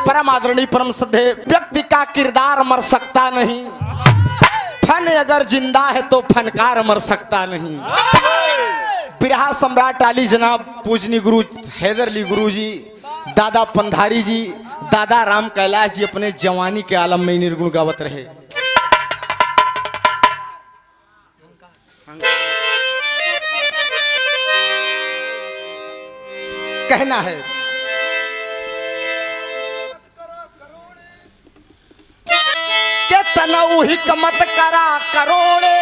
परम आदरणीय परम श्रद्धेय व्यक्ति का किरदार मर सकता नहीं, फन अगर जिंदा है तो फनकार मर सकता नहीं। बिरहा सम्राट आली जनाब पूजनी गुरु हैदर अली गुरु जी, दादा पंधारी जी, दादा राम कैलाश जी अपने जवानी के आलम में निर्गुण गावत रहे। कहना है के तनऊ हिकमत करा करोड़े,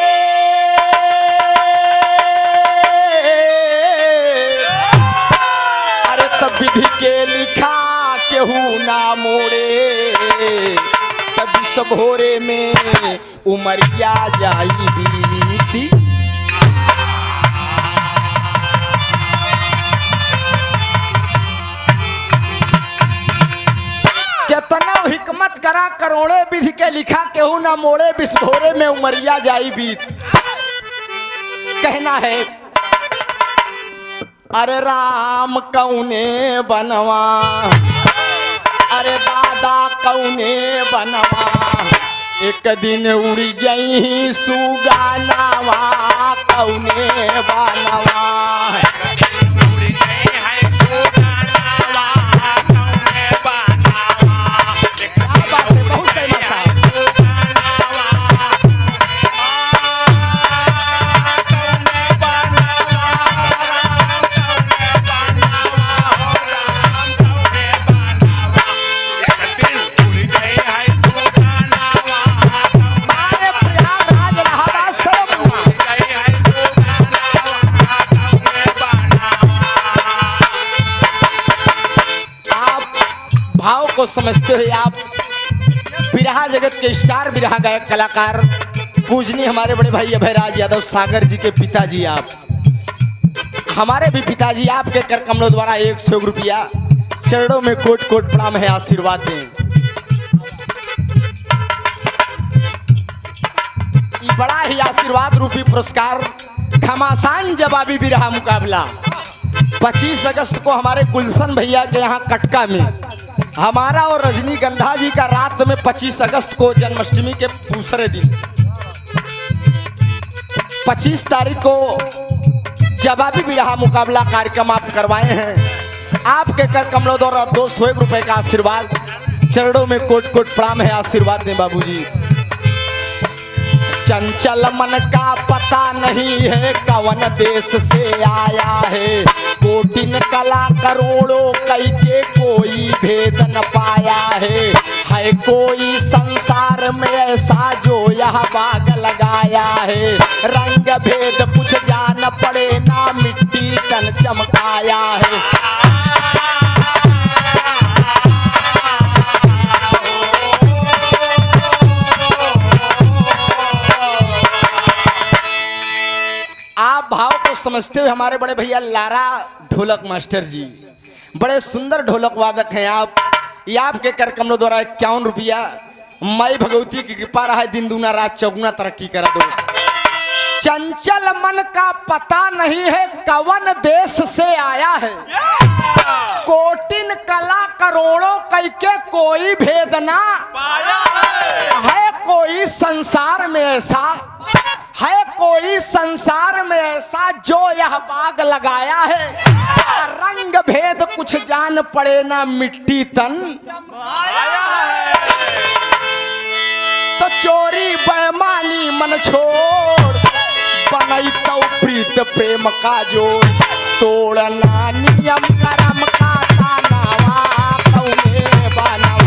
अरे तब विधि के लिखा केहू ना मोड़े, तब सब भोरे में उमरिया जाई बीती। केतना हिकमत करा करोड़े, विधि के लिखा केहू ना मोड़े, बिस्भोरे में उमरिया जाई बीत। कहना है अरे राम कौने बनवा, अरे दादा कौने बनवा, एक दिन उड़ी जई सुगानावा कौने बनवा। को समझते हुए आप बिरहा जगत के स्टार बिरहा गायक कलाकार पूजनी हमारे बड़े भाई अभयराज यादव सागर जी के पिताजी, आप हमारे भी पिताजी आपके कर कमलों द्वारा 100 रुपया चरणों में कोट कोट प्रणाम है, आशीर्वाद दें। बड़ा ही आशीर्वाद रूपी पुरस्कार घमासान जवाबी बिरहा मुकाबला 25 अगस्त को हमारे गुलशन भैया के यहाँ कटका में, हमारा और रजनीगंधा जी का रात में 25 अगस्त को जन्माष्टमी के दूसरे दिन 25 तारीख को जवाबी बिरहा मुकाबला कार्यक्रम आप करवाए हैं। आपके कर कमलों द्वारा 200 रुपए का आशीर्वाद, चरणों में कोट कोट प्रणाम है, आशीर्वाद दें बाबूजी। चंचल मन का पता नहीं है कवन देश से आया है, कोटिन कला करोड़ों कई के कोई भेद न पाया है कोई संसार में ऐसा जो यह बाग लगाया है, रंग भेद कुछ जान पड़े ना मिट्टी तन चमकाया है। आप भाव को समझते हुए हमारे बड़े भैया लारा ढोलक मास्टर जी बड़े सुंदर ढोलक वादक हैं आप, ये आपके कर कमलों द्वारा 51 रुपया, माई भगवती की कृपा रहा, दिन दूना रात चौगुना तरक्की करा दोस्त। चंचल मन का पता नहीं है कवन देश से आया है, कोटिन कला करोड़ों कई के कोई भेद ना पाया है, कोई संसार में ऐसा है, कोई संसार में ऐसा जो यह बाग लगाया है, रंग भेद कुछ जान पड़े ना मिट्टी तन आया है। तो चोरी बेईमानी मन छोड़ बनई तो प्रीत प्रेम का जोड़, तोड़ना नियम करम का तानावा कौने बनवा।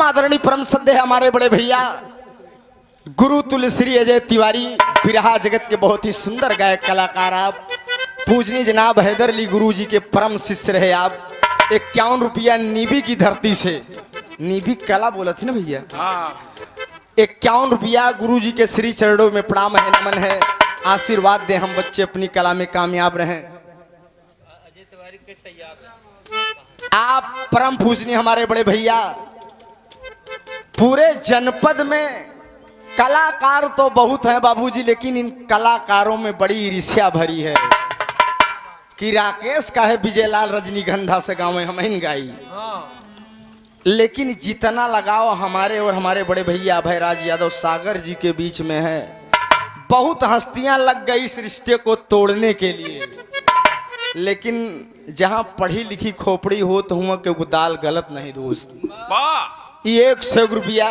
आदरणीय परम श्रद्धेय हमारे बड़े भैया गुरु तुलसी अजय तिवारी बिरहा जगत के बहुत ही सुंदर गायक कलाकार, आप पूजनी जनाब हैदर अली गुरु जी के परम शिष्य रहे। आप 51 रुपया नीबी की धरती से, नीबी कला बोला थी ना भैया, 51 रुपया गुरु जी के श्री चरणों में प्रणाम है, नमन है। आशीर्वाद दे हम बच्चे अपनी कला में कामयाब रहें। आप परम पूजनीय हमारे बड़े भैया, पूरे जनपद में कलाकार तो बहुत हैं बाबूजी, लेकिन इन कलाकारों में बड़ी ईर्ष्या भरी है कि राकेश का है विजयलाल रजनीगंधा से गाँव में हम इन गाई, लेकिन जितना लगाव हमारे और हमारे बड़े भैया अभयराज यादव सागर जी के बीच में है, बहुत हस्तियां लग गई इस रिश्ते को तोड़ने के लिए, लेकिन जहां पढ़ी लिखी खोपड़ी हो तो हुआ कि वो दाल गलत नहीं दोस्त। ये 100 रुपया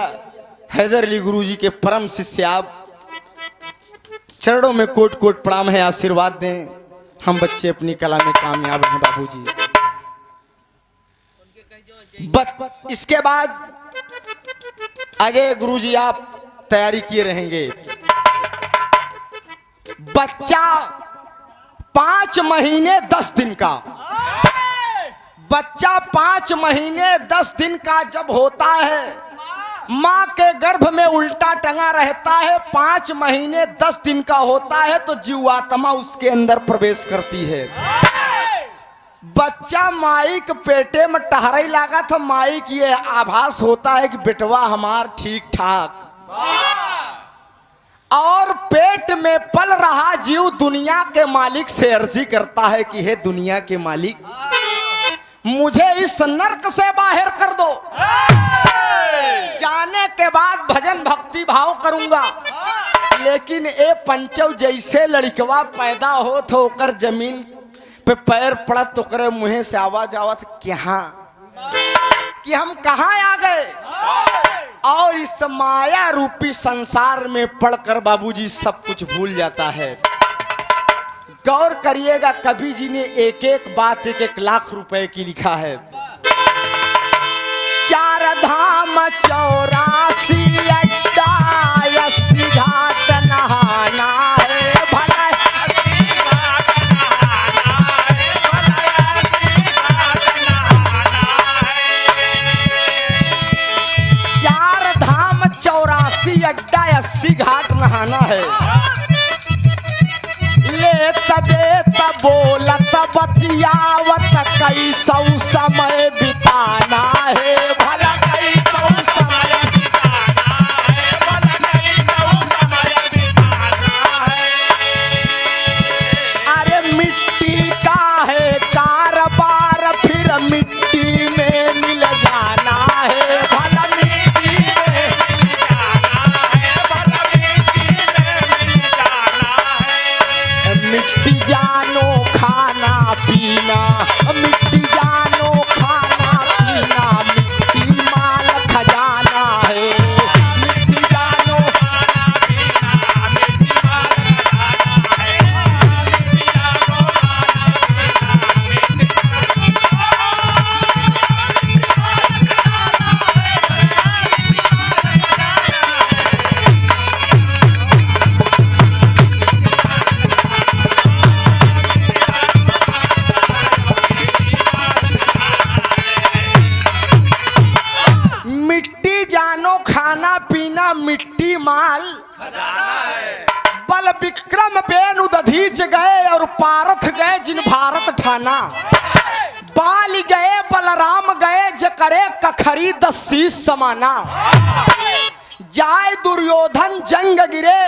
हैदर अली गुरु जी के परम शिष्य, आप चरणों में कोट कोट प्रणाम है, आशीर्वाद दें हम बच्चे अपनी कला में कामयाब हैं बाबूजी। इसके बाद अजय गुरु जी आप तैयारी किए रहेंगे। बच्चा 5 महीने 10 दिन का, बच्चा 5 महीने 10 दिन का जब होता है, मां के गर्भ में उल्टा टंगा रहता है, 5 महीने 10 दिन का होता है तो जीवात्मा उसके अंदर प्रवेश करती है। बच्चा माई के पेटे में टहराई लगा था, माई की ये आभास होता है कि बेटवा हमार ठीक ठाक, और पेट में पल रहा जीव दुनिया के मालिक से अर्जी करता है कि हे दुनिया के मालिक, मुझे इस नर्क से बाहर कर दो, जाने के बाद भजन भक्ति भाव करूंगा। लेकिन ए पंचव जैसे लड़कवा पैदा हो तो ओकर जमीन पे पैर पड़त तो करे मुँह से आवाज आवत कि हम कहाँ आ गए, और इस माया रूपी संसार में पढ़कर बाबूजी सब कुछ भूल जाता है। गौर करिएगा, कवि जी ने एक एक बात 1-1 लाख रुपए की लिखा है। 4 धाम 84 अड्डा 80 घाट नहाना है भला, 4 धाम 84 अड्डा 80 घाट नहाना है। लेत देत बोलत बतियावत 200 समय बिताना है भला, 200 समय बिताना है भला, 200 समय बिताना है। अरे मिट्टी का है कारोबार फिर मिट्टी में मिल जाना है भला, मिट्टी में मिल जाना है भला, मिट्टी में मिल जाना है। मिट्टी जानो खाना पीना, मिट्टी जानो खाना पीना, मिट्टी माल खजाना है, मिट्टी जानो खाना पीना, मिट्टी माल खजाना है, मिट्टी जानो खाना पीना, मिट्टी माल बल विक्रम बेनु दधीच गए और पारथ गए जिन भारत ठाना, बाल गए बलराम गए जकरे कखरी 10 शीस समाना, जाय दुर्योधन जंग गिरे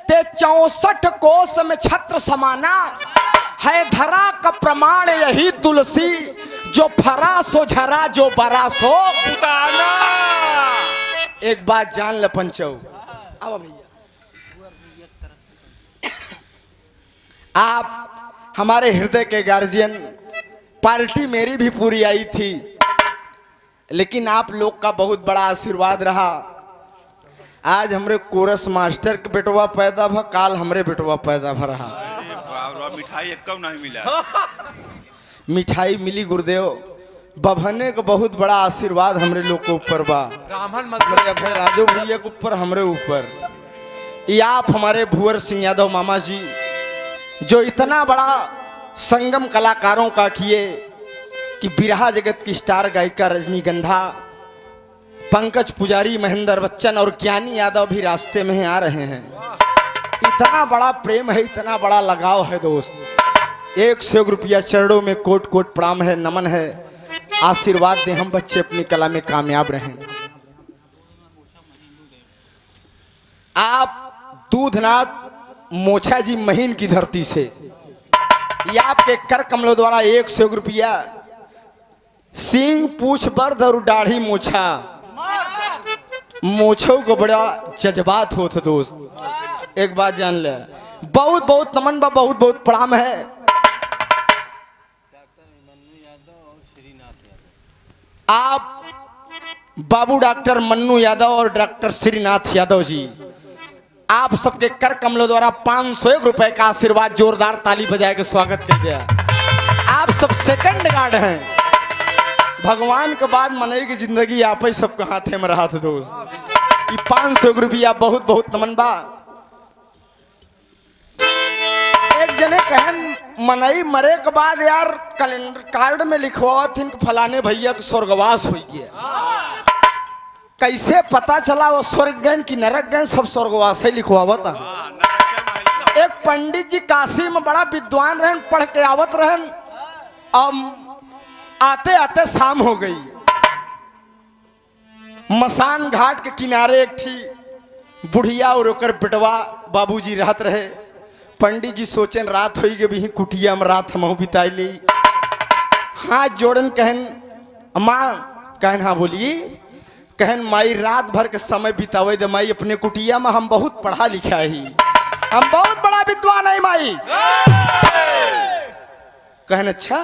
ते 64 कोस में छत्र समाना, है धरा का प्रमाण यही तुलसी, जो फरा सो झरा जो बरा सो पुताना। एक बात जान ले पंचव, आओ भैया, आप हमारे हृदय के गार्जियन, पार्टी मेरी भी पूरी आई थी, लेकिन आप लोग का बहुत बड़ा आशीर्वाद रहा। आज हमरे कोरस मास्टर के बेटवा पैदा भा, काल हमरे बेटवा पैदा भा रहा। मिठाई एक कम नहीं मिला, मिठाई मिली गुरुदेव, बभने का बहुत बड़ा आशीर्वाद हमरे लोग के ऊपर बा, ब्राह्मण मतलब राजू भैया के ऊपर, हमरे ऊपर। ये आप हमारे भुवर सिंह यादव मामा जी जो इतना बड़ा संगम कलाकारों का किए कि बिरहा जगत की स्टार गायिका रजनीगंधा, पंकज पुजारी, महेंद्र बच्चन और ज्ञानी यादव भी रास्ते में आ रहे हैं। इतना बड़ा प्रेम है, इतना बड़ा लगाव है दोस्त। 101 रुपया चरणों में कोट कोट प्रणाम है, नमन है। आशीर्वाद दें, हम बच्चे अपनी कला में कामयाब रहें। आप दूधनाथ मोछा जी महीन की धरती से ये आपके कर कमलों द्वारा 101 रुपया, सींग पूछ बर्द और दाढ़ी मोछा, मोछों को बड़ा जज्बात होता दोस्त। एक बात जान ले, बहुत बहुत नमन बा, बहुत बहुत प्रणाम है। आप बाबू डॉक्टर मन्नू यादव और डॉक्टर श्रीनाथ यादव जी, आप सबके कर कमलों द्वारा 501 रुपए का आशीर्वाद, जोरदार ताली बजा के स्वागत कर दिया। आप सब सेकंड गार्ड हैं। भगवान के बाद मनई की जिंदगी आप ही सबके हाथे में रहा था दोस्त। ये 501 रुपया बहुत बहुत नमन बा। एक जने कहन मनई मरे के बाद यार कैलेंडर कार्ड में लिखवा थी फलाने भैया का स्वर्गवास हो गया। कैसे पता चला वो स्वर्ग गए कि नरक गए? सब स्वर्गवास ही लिखवावा था। एक पंडित जी काशी में बड़ा विद्वान रहन, पढ़ के आवत रहन, आते आते शाम हो गई। मसान घाट के किनारे एक थी बुढ़िया और ओकर बेटवा बाबूजी रहत रहे। पंडित जी सोचन रात हो गई, भी कुटिया में रात हम बिताई ली। हाथ जोड़न कहन माँ, कहन हाँ बोलिए। कहन माई रात भर के समय बितावे दे माई अपने कुटिया में, हम बहुत पढ़ा लिखा ही, हम बहुत बड़ा विद्वान है माई। कहन अच्छा,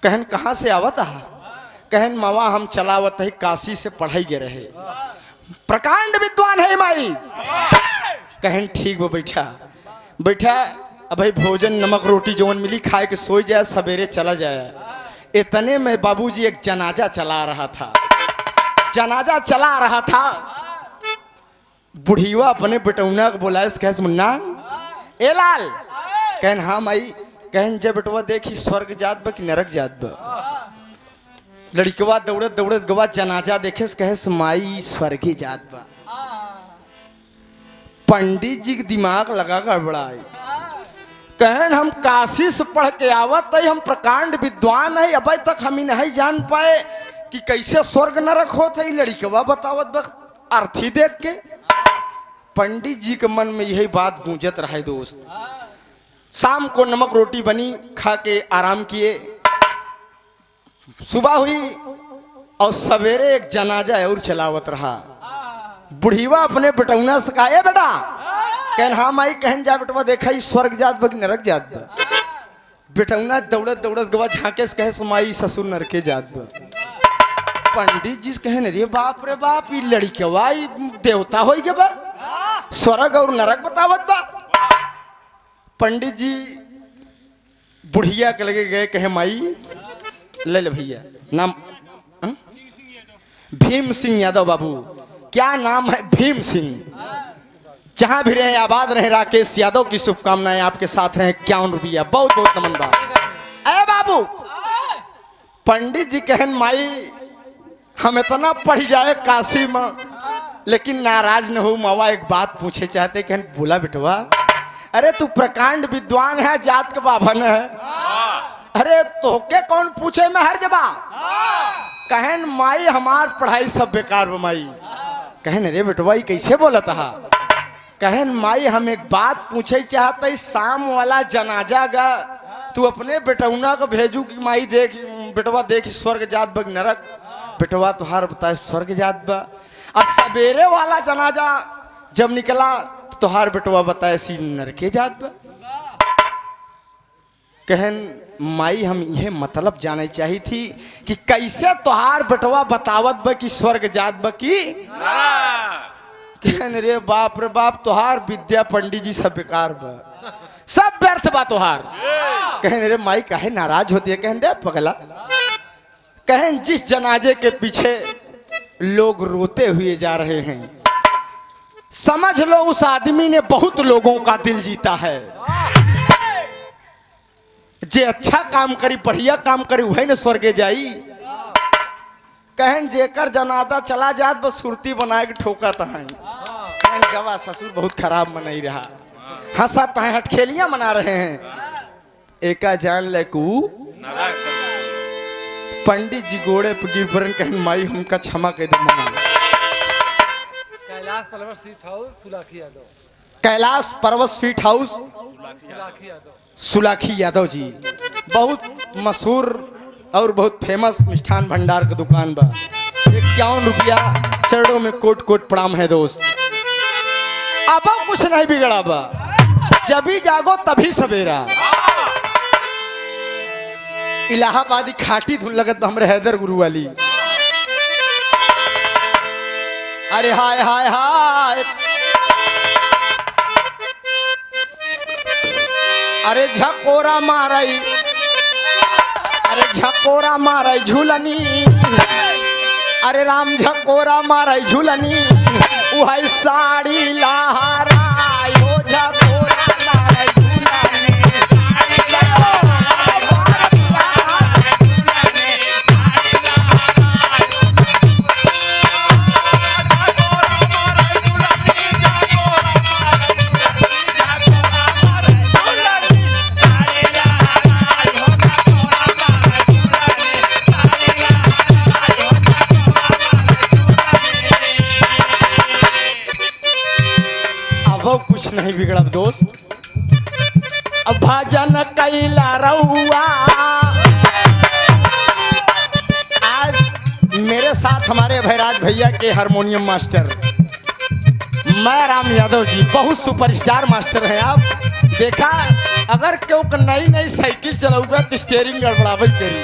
कहन कहाँ से आवत है? कहन मामा हम चलावत है काशी से पढ़ाई गे रहे, प्रकांड विद्वान है माई। कहन ठीक वो बैठा बैठा, अब भाई भोजन नमक रोटी जोन मिली खाए के सोई जाए, सवेरे चला जाए। इतने में बाबूजी एक जनाजा चला रहा था। जनाजा चला रहा था, बुढ़िया अपने बेटौना को बोला, कह मुन्ना ए लाल। कहन हाँ माई। कहन जब बेटवा देखी स्वर्ग जात बा कि नरक जात बा? लड़कवा दौड़त दौड़त गवा जनाजा देखे, कहे माई स्वर्गे जात बा। पंडित जी के दिमाग लगा गड़बड़ाई। कहन हम काशी से पढ़ के आवत है, हम प्रकांड विद्वान है, अब तक हम नहीं जान पाए कि कैसे स्वर्ग नरक होता है। लड़कवा बतावत वक्त अर्थी देख के पंडित जी के मन में यही बात गूंजत रहा दोस्त। शाम को नमक रोटी बनी, खा के आराम किए। सुबह हुई और सवेरे एक जनाजा और चलावत रहा। बुढ़ीवा अपने बेटौना से कहा, ए बेटा। कहन हाँ माई। कहन जा बेटवा देखा ही स्वर्ग जात बा कि नरक जात बा? बेटौना दौड़त दौड़त गवा झाके से कहे माई ससुर नरके जात बा। पंडित जी कहन रे बाप रे बाप, ये लड़कवा देवता हो गया बा, स्वर्ग और नरक बतावत बा। पंडित जी बुढ़िया के लगे गए, कहे माई ले ले भैया नाम भीम सिंह यादव बाबू। क्या नाम है? भीम सिंह। जहां भी रहे आबाद रहे। राकेश यादव की शुभकामनाएं आपके साथ रहे। 51 रुपया बहुत बहुत नमन बा। अरे बाबू, पंडित जी कहन माई हम इतना पढ़ जाए काशी में, लेकिन नाराज न हो मावा, एक बात पूछे चाहते। कहन बोला बेटवा। अरे तू प्रकांड विद्वान है, जात के बाभन है। अरे तोके कौन पूछे मैं हर जबा? कहन माई हमार पढ़ाई सब बेकार बा माई। कहन अरे बेटवा कैसे बोला था? कहन माई हम एक बात पूछे चाहते, शाम वाला जनाजा गा तू अपने बेटौना को भेजू कि माई देख बेटवा देख स्वर्ग जात बा नरक? बेटवा तुहार बताए स्वर्ग जात बा। और सवेरे वाला जनाजा जब निकला तो तुहार बेटवा बताए सी नरके जात बा। कहन माई हम यह मतलब जाने चाहिए थी कि कैसे तुहार बेटवा बतावत बा कि स्वर्ग जात बा की? कहन रे बाप तुहार विद्या पंडित जी सब बेकार बा, सब व्यर्थ बा तुहार। कहन रे माई काहे नाराज होती है? कहन दे पगला। कहन जिस जनाजे के पीछे लोग रोते हुए जा रहे हैं, समझ लो उस आदमी ने बहुत लोगों का दिल जीता है। जे अच्छा काम करी बढ़िया काम करी वही न स्वर्गे जाई। कहन जेकर जनादा चला जात बस सुरती बनाए के ठोका तहाई। कहन गवा ससुर बहुत खराब मनाई रहा, हंसा तहाई हटखेलियां मना रहे हैं। एका जान लेकू पंडित जी गोड़े पे गिर पड़न कहन माई हमका क्षमा कर दे मना। कैलाश पर्वत स्वीट हाउस सुलाखी यादव। कैलाश पर्वत स्वीट हाउस सुलाखी यादव। सुलाखी यादव जी बहुत मशहूर और बहुत फेमस मिष्ठान भंडार का दुकान बा। 51 रुपया चरणों में कोट कोट प्रणाम है दोस्त। अब कुछ नहीं बिगड़ा बा, जब भी जागो तभी सवेरा। इलाहाबादी खाटी धुन लगत बा हमरे हैदर गुरु वाली। अरे हाय हाय हाय, अरे झकोरा मारई, अरे झकोरा मारई झूलनी, अरे राम झकोरा मारई झूलनी, वही साड़ी लहराई हो झकोरा मारई झूलनी। कुछ नहीं बिगड़ा दोस्त। अब भजन कैला रहुआ, आज मेरे साथ हमारे भैराज भैया के हारमोनियम मास्टर मैं राम यादव जी, बहुत सुपरस्टार मास्टर हैं आप। देखा अगर क्यों नई नई साइकिल चलाऊगा तो स्टेयरिंग गड़बड़ावे करी।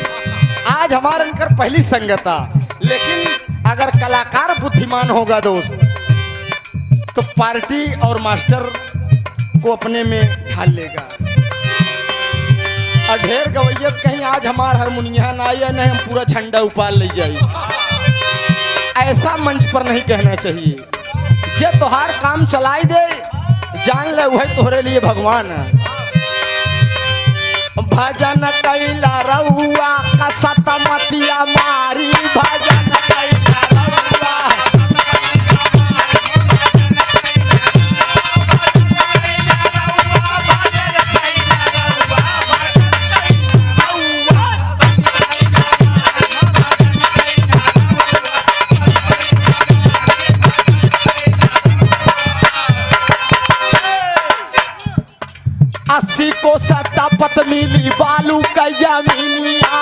आज हमारे इनकर पहली संगता, लेकिन अगर कलाकार बुद्धिमान होगा दोस्त तो पार्टी और मास्टर को अपने में ढाल लेगा। और ढेर गवैयत कहीं आज हमार हारमोनिया ना आया नहीं, हम पूरा झंडा उपाल ले जाए। ऐसा मंच पर नहीं कहना चाहिए। जे तोहार काम चलाई दे जान ले वही तोहरे लिए भगवान है। भजन कैला रहुआ का सतमतिया मारी, भजन कैला रहुआ। अस्सी को सत्तापत मिली बालू का जमीनिया,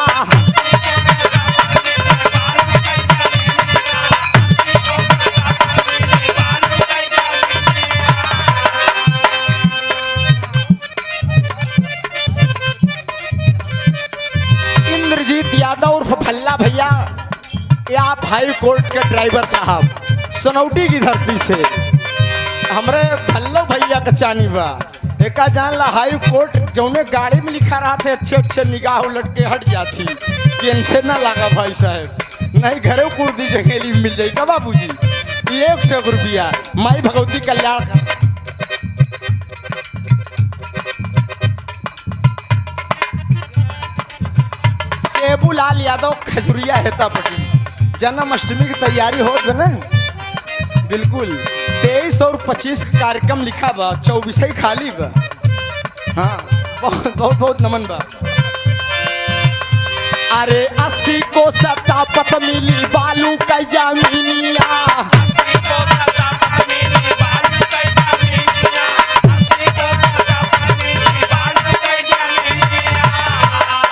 इंद्रजीत यादव उर्फ भल्ला भैया, या आप हाई कोर्ट के ड्राइवर साहब सनौटी की धरती से। हमरे भल्लो भैया का चानी बा। एका जान ला हाई कोर्ट जौने गाड़ी में लिखा रहा थे अच्छे अच्छे निगाह उलट के हट जाती कि इनसे ना लगा भाई साहब, नहीं घरे कुर्दी जगेली मिल जाएगा बाबूजी। 100 रुपया माई भगवती कल्याण। सेबूलाल यादव खजुरिया हेता पटी, जन्माष्टमी की तैयारी हो गए ना बिल्कुल। 23 और 25 कार्यक्रम लिखा बा, 24 ही खाली बा। हाँ बहुत बहुत बहुत नमन बा। अरे 80 को सत्तापत मिली बालू का जमीनिया,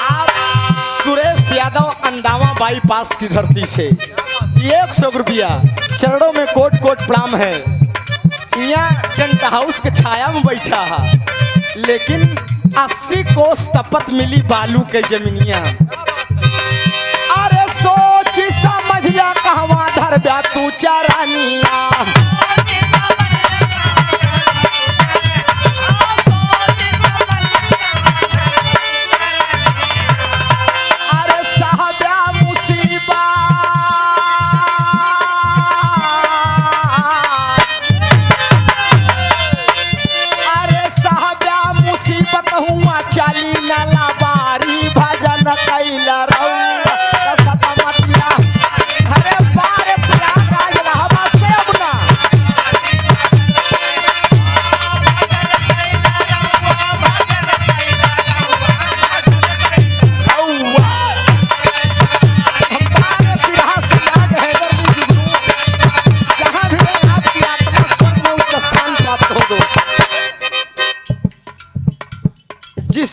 आप सुरेश यादव अंदावा बाईपास की धरती से 100 रुपया चरणों में कोट कोट प्रणाम है। यहाँ टेंट हाउस के छाया में बैठा है, लेकिन 80 कोस तपत मिली बालू के जमीनिया। अरे सोच समझ लिया कहवा धर ब्या तू चरानिया। अरे साहब्या मुसीबत, अरे साहब्या मुसीबत हुआ चाली न लाबा।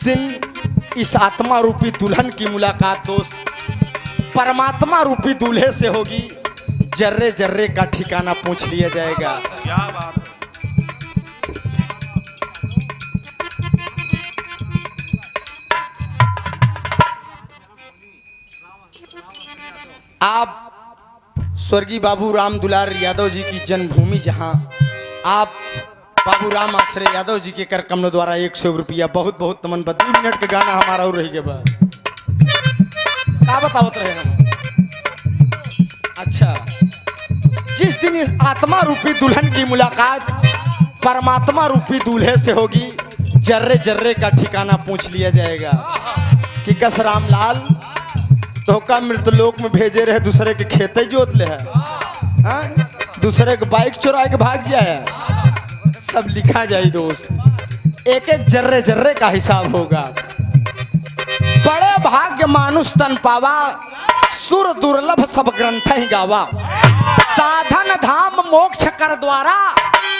दिन इस आत्मा रूपी दुल्हन की मुलाकात दोस्त परमात्मा रूपी दूल्हे से होगी, जर्रे जर्रे का ठिकाना पूछ लिया जाएगा। क्या बात है। आप स्वर्गीय बाबू राम दुलार यादव जी की जन्मभूमि, जहां आप बाबू राम आश्रय यादव जी के कर कमलों द्वारा 100 रुपया बहुत बहुत तमन 2 मिनट का गाना हमारा और रह गया बा का बतावत रहे हम। अच्छा, जिस दिन इस आत्मा रूपी दुल्हन की मुलाकात परमात्मा रूपी दूल्हे से होगी, जर्रे जर्रे का ठिकाना पूछ लिया जाएगा कि कस रामलाल तो का मृतलोक में भेजे रहे, दूसरे के खेते जोत ले है, हाँ? दूसरे के बाइक चुरा के भाग जाए, सब लिखा जाए दोस्त। एक एक जर्रे जर्रे का हिसाब होगा। बड़े भाग्य मानुष तन पावा, सुर दुर्लभ सब ग्रंथ ही गावा। साधन धाम मोक्ष कर द्वारा,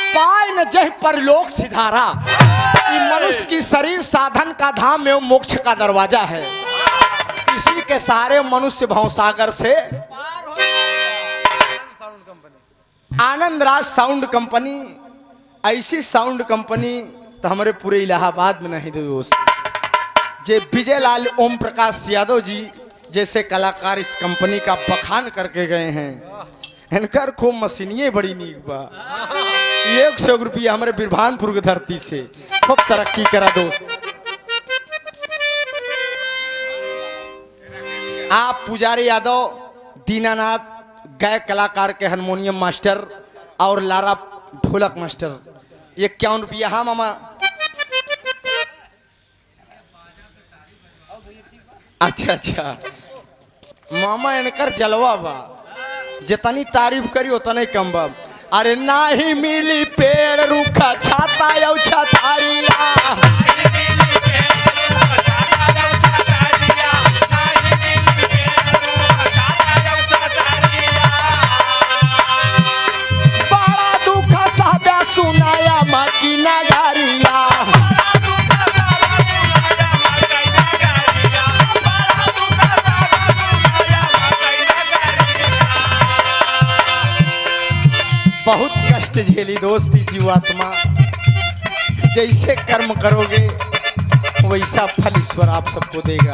पाय न जह परलोक सिधारा। मनुष्य की शरीर साधन का धाम एवं मोक्ष का दरवाजा है। इसी के सारे मनुष्य भवसागर से आनंद राज साउंड कंपनी, ऐसी साउंड कंपनी तो हमारे पूरे इलाहाबाद में नहीं दोस्त। जे विजय लाल ओम प्रकाश यादव जी जैसे कलाकार इस कंपनी का बखान करके गए हैं। इनकर खूब मशीनिये बड़ी नीक बा। 100 रुपया हमारे बिरभानपुर की धरती से खूब तरक्की करा दोस्त। आप पुजारी यादव, दीनानाथ गायक कलाकार के हारमोनियम मास्टर और लारा ढोलक मास्टर, 51 रुपया। हाँ मामा, अच्छा अच्छा मामा, इनकर जलवा बा, जितनी तारीफ करी उतने कम बा। अरे नाही मिली पेड़ रूखा छाता यौ छतारिया, बड़ा दुख साब्या सुनाया मकी नगारिया। बहुत कष्ट झेली दोस्ती जीवात्मा, जैसे कर्म करोगे वैसा फल ईश्वर आप सबको देगा।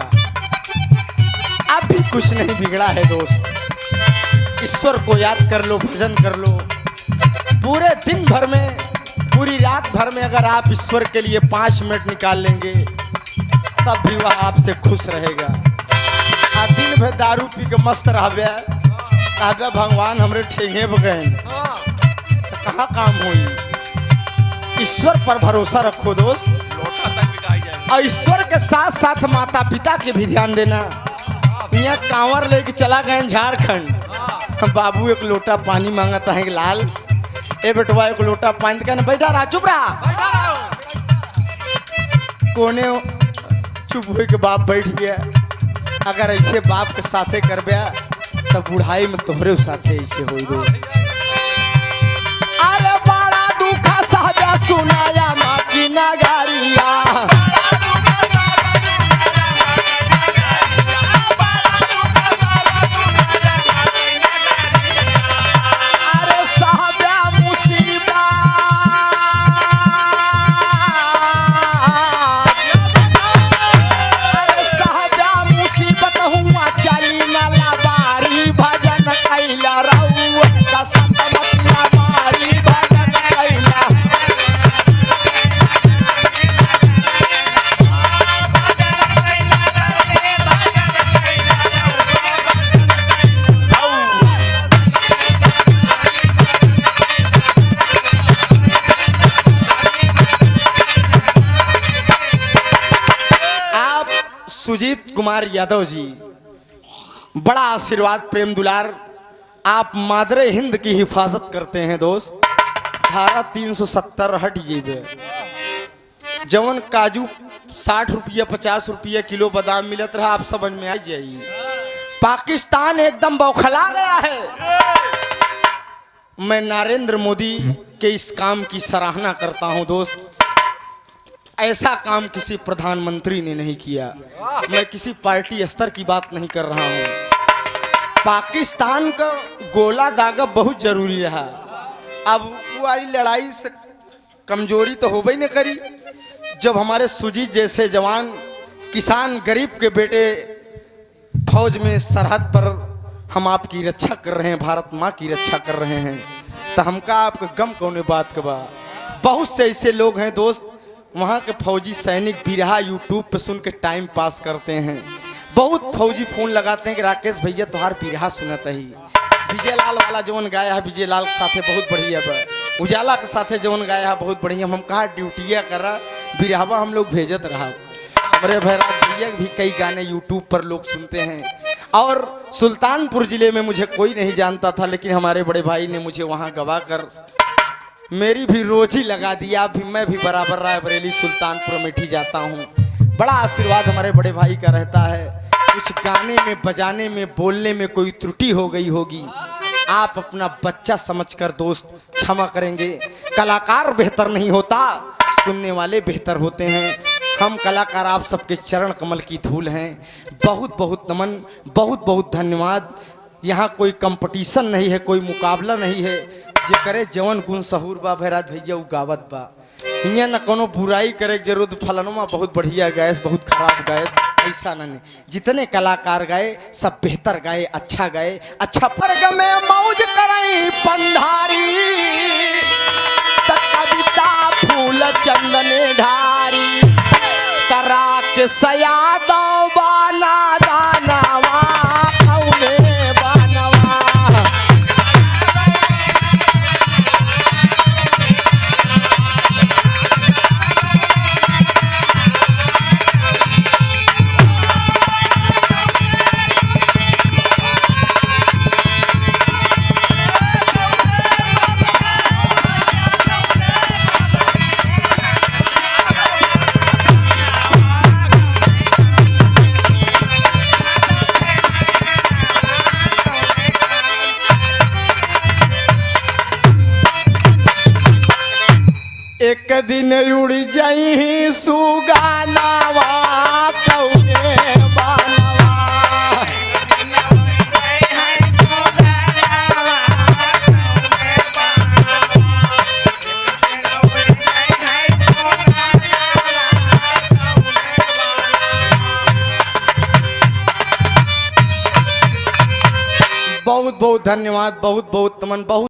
अब भी कुछ नहीं बिगड़ा है दोस्त। ईश्वर को याद कर लो, भजन कर लो। पूरे दिन भर में, पूरी रात भर में अगर आप ईश्वर के लिए 5 मिनट निकाल लेंगे तब भी वह आपसे खुश रहेगा। आ दिन भर दारू पी के मस्त रहबे, भगवान हमरे ठेंगे बगैन कहाँ काम हुई। ईश्वर पर भरोसा रखो दोस्त, लोटा तक बिकाई जाए। और ईश्वर के साथ साथ माता पिता के भी ध्यान देना। यहाँ कांवर लेके चला गए झारखंड, बाबू एक लोटा पानी मांगता है, लाल ए बेटवा एक लोटा पानी, कहना बैठा रहा, चुप रहा। कोने चुप हुए के बाप बैठ गया। अगर ऐसे बाप के साथे कर गया तब बुढ़ाई में तोहरे साथे ऐसे हो दोस्त। अरे बड़ा दुखा साजा सुनाया माँ की नगारिया, अरे साहबा मुसीबत, अरे साहबा मुसीबत हुआ चली नाला बारी भजन कैला रहू का सतमतिया बारी भजन कैला। आप सुजीत कुमार यादव जी, बड़ा आशीर्वाद प्रेम दुलार, आप मादरे हिंद की हिफाजत करते हैं दोस्त। धारा 370 हट गई बे। जवन काजू 60 रुपया 50 रुपया किलो बादाम मिलत रहा, आप समझ में आ जाइए। पाकिस्तान एकदम बौखला गया है। मैं नरेंद्र मोदी के इस काम की सराहना करता हूं दोस्त। ऐसा काम किसी प्रधानमंत्री ने नहीं किया। मैं किसी पार्टी स्तर की बात नहीं कर रहा हूँ। पाकिस्तान का गोला दागा बहुत जरूरी रहा। अब वो वाली लड़ाई से कमजोरी तो हो ही नहीं करी। जब हमारे सुजीत जैसे जवान किसान गरीब के बेटे फौज में सरहद पर हम आपकी रक्षा कर रहे हैं, भारत माँ की रक्षा कर रहे हैं, तो हमका आपका गम कौन बात का बा। बहुत से ऐसे लोग हैं दोस्त, वहाँ के फौजी सैनिक बिरहा यूट्यूब पे सुन के टाइम पास करते हैं। बहुत फौजी फोन लगाते हैं कि राकेश भैया तुम्हार बिरहा सुनत ही। विजय लाल वाला जवन गाया है, विजय लाल के साथे बहुत बढ़िया बा। उजाला के साथे जवन गाया है बहुत बढ़िया। हम कहा ड्यूटिया करा बिरहवा हम लोग भेजत रहा। हमारे भैया भी कई गाने यूट्यूब पर लोग सुनते हैं। और सुल्तानपुर जिले में मुझे कोई नहीं जानता था, लेकिन हमारे बड़े भाई ने मुझे वहाँ गवा कर मेरी भी रोजी लगा दिया। भी मैं भी बराबर रायबरेली सुल्तानपुर अमेठी जाता हूँ। बड़ा आशीर्वाद हमारे बड़े भाई का रहता है। कुछ गाने में, बजाने में, बोलने में कोई त्रुटि हो गई होगी, आप अपना बच्चा समझकर दोस्त क्षमा करेंगे। कलाकार बेहतर नहीं होता, सुनने वाले बेहतर होते हैं। हम कलाकार आप सबके चरण कमल की धूल हैं। बहुत बहुत नमन, बहुत बहुत धन्यवाद। यहाँ कोई कंपटीशन नहीं है, कोई मुकाबला नहीं है। जे करे जवन गुण सहूर बा भैराज भैया उ गावत बा। हियाँ न कोनो बुराई करे के जरूरत, फलनुमा बहुत बढ़िया गैस, बहुत खराब गैस, ऐसा नहीं। जितने कलाकार गाए सब बेहतर गाए, अच्छा गाए, अच्छा फर्ग में मौज कराई पंधारी, कविता फूल चंदन ढारी, तरा के सयादव बाना दानवा कौने बनवा। एक दिन उड़ जाई सुगानावा कौने बनवा। बहुत बहुत धन्यवाद, बहुत बहुत नमन, बहुत